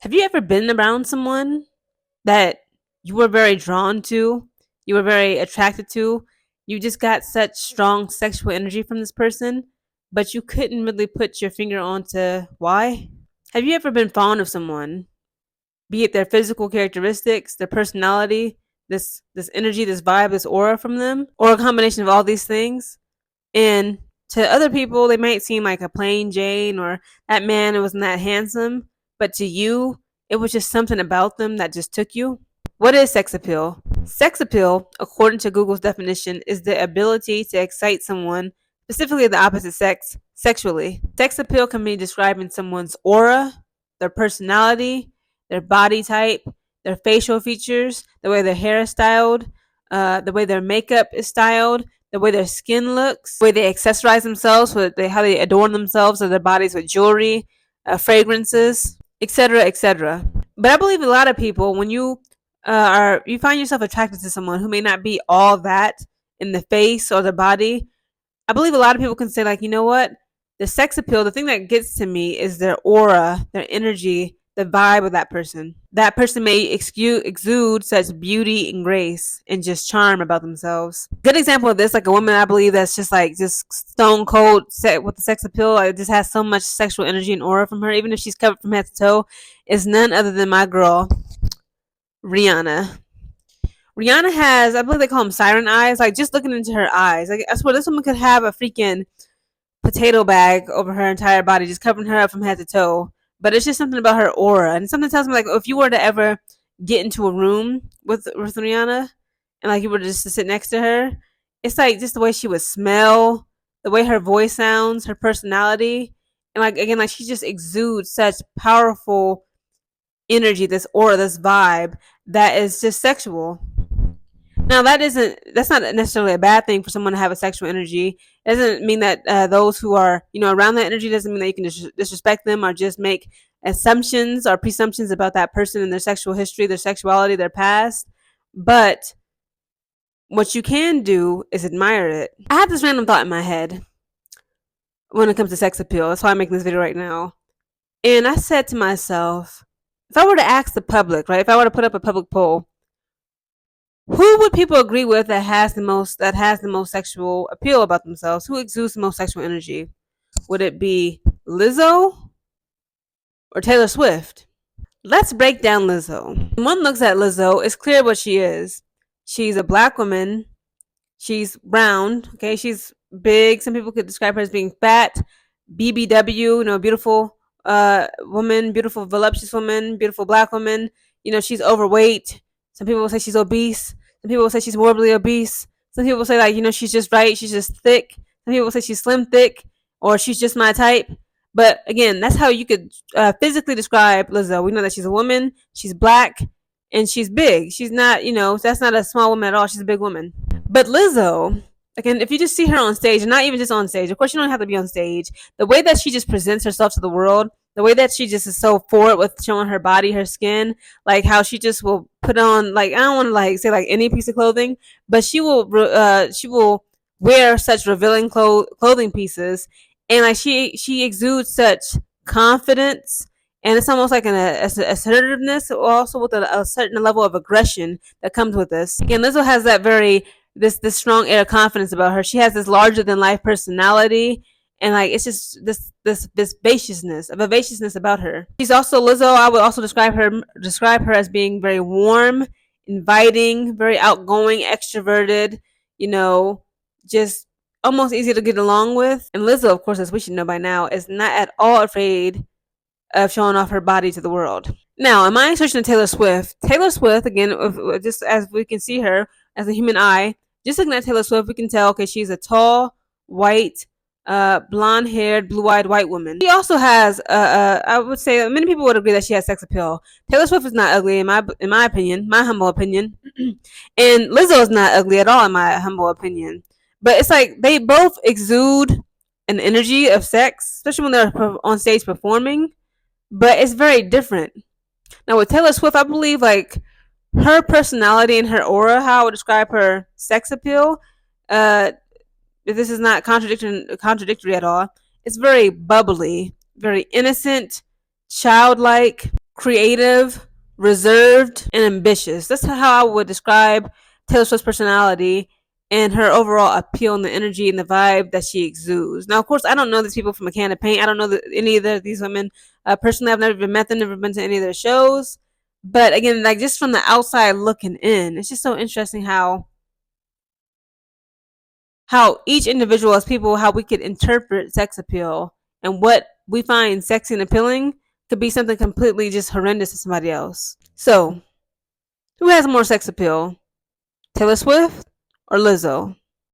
Have you ever been around someone that you were very drawn to, you were very attracted to? You just got such strong sexual energy from this person, but you couldn't really put your finger onto why? Have you ever been fond of someone, be it their physical characteristics, their personality, this energy, this vibe, this aura from them, or a combination of all these things? And to other people, they might seem like a plain Jane or that man wasn't that handsome. But to you, it was just something about them that just took you. What is sex appeal? Sex appeal, according to Google's definition, is the ability to excite someone, specifically the opposite sex, sexually. Sex appeal can be described in someone's aura, their personality, their body type, their facial features, the way their hair is styled, the way their makeup is styled, the way their skin looks, the way they accessorize themselves, how they adorn themselves or their bodies with jewelry, fragrances, etc., etc. But I believe a lot of people, when you find yourself attracted to someone who may not be all that in the face or the body, I believe a lot of people can say, like, you know what? The sex appeal, the thing that gets to me is their aura, their energy, the vibe of that person. That person may exude such beauty and grace and just charm about themselves. Good example of this, like a woman I believe that's just stone cold with the sex appeal, like just has so much sexual energy and aura from her, even if she's covered from head to toe, is none other than my girl, Rihanna. Rihanna has, I believe they call them siren eyes. Like just looking into her eyes, like I swear this woman could have a freaking potato bag over her entire body, just covering her up from head to toe. But it's just something about her aura, and something tells me like if you were to ever get into a room with Rihanna, and like you were just to sit next to her, it's like just the way she would smell, the way her voice sounds, her personality, and like again, like she just exudes such powerful energy, this aura, this vibe that is just sexual. Now that's not necessarily a bad thing for someone to have a sexual energy. It doesn't mean that those who are around that energy doesn't mean that you can disrespect them or just make assumptions or presumptions about that person and their sexual history, their sexuality, their past. But what you can do is admire it. I had this random thought in my head when it comes to sex appeal. That's why I'm making this video right now. And I said to myself, if I were to ask the public, right, if I were to put up a public poll, who would people agree with that has the most sexual appeal about themselves? Who exudes the most sexual energy? Would it be Lizzo or Taylor Swift? Let's break down Lizzo. When one looks at Lizzo, it's clear what she is. She's a black woman. She's brown. Okay, she's big. Some people could describe her as being fat. BBW, beautiful woman, beautiful voluptuous woman, beautiful black woman. She's overweight. Some people will say she's obese. Some people will say she's morbidly obese. Some people will say like, she's just right. She's just thick. Some people will say she's slim thick or she's just my type. But again, that's how you could physically describe Lizzo. We know that she's a woman. She's black and she's big. She's not, that's not a small woman at all. She's a big woman. But Lizzo, again, if you just see her on stage, and not even just on stage, of course, you don't have to be on stage. The way that she just presents herself to the world, the way that she just is so forward with showing her body, her skin, like how she just will put on, like, I don't want to like say like any piece of clothing, but she will wear such revealing clothing pieces, and like she exudes such confidence, and it's almost like an assertiveness, also with a certain level of aggression that comes with this. Again, Lizzo has that this strong air of confidence about her. She has this larger than life personality, and like it's just this vivaciousness, a vivaciousness about her. She's also Lizzo. I would also describe her as being very warm, inviting, very outgoing, extroverted. Just almost easy to get along with. And Lizzo, of course, as we should know by now, is not at all afraid of showing off her body to the world. Now, in my searching of Taylor Swift, again, just as we can see her as a human eye, just looking at Taylor Swift, we can tell, okay, she's a tall, white, blonde-haired, blue-eyed white woman. She also has, I would say, many people would agree that she has sex appeal. Taylor Swift is not ugly, in my opinion, my humble opinion, and Lizzo is not ugly at all, in my humble opinion. But it's like they both exude an energy of sex, especially when they're on stage performing. But it's very different. Now with Taylor Swift, I believe like her personality and her aura, how I would describe her sex appeal, if this is not contradictory at all, it's very bubbly, very innocent, childlike, creative, reserved, and ambitious. That's how I would describe Taylor Swift's personality and her overall appeal and the energy and the vibe that she exudes. Now, of course, I don't know these people from a can of paint. I don't know any of these women personally. I've never even met them, never been to any of their shows. But again, like just from the outside looking in, it's just so interesting how each individual as people, how we could interpret sex appeal, and what we find sexy and appealing could be something completely just horrendous to somebody else. So, who has more sex appeal, Taylor Swift or Lizzo?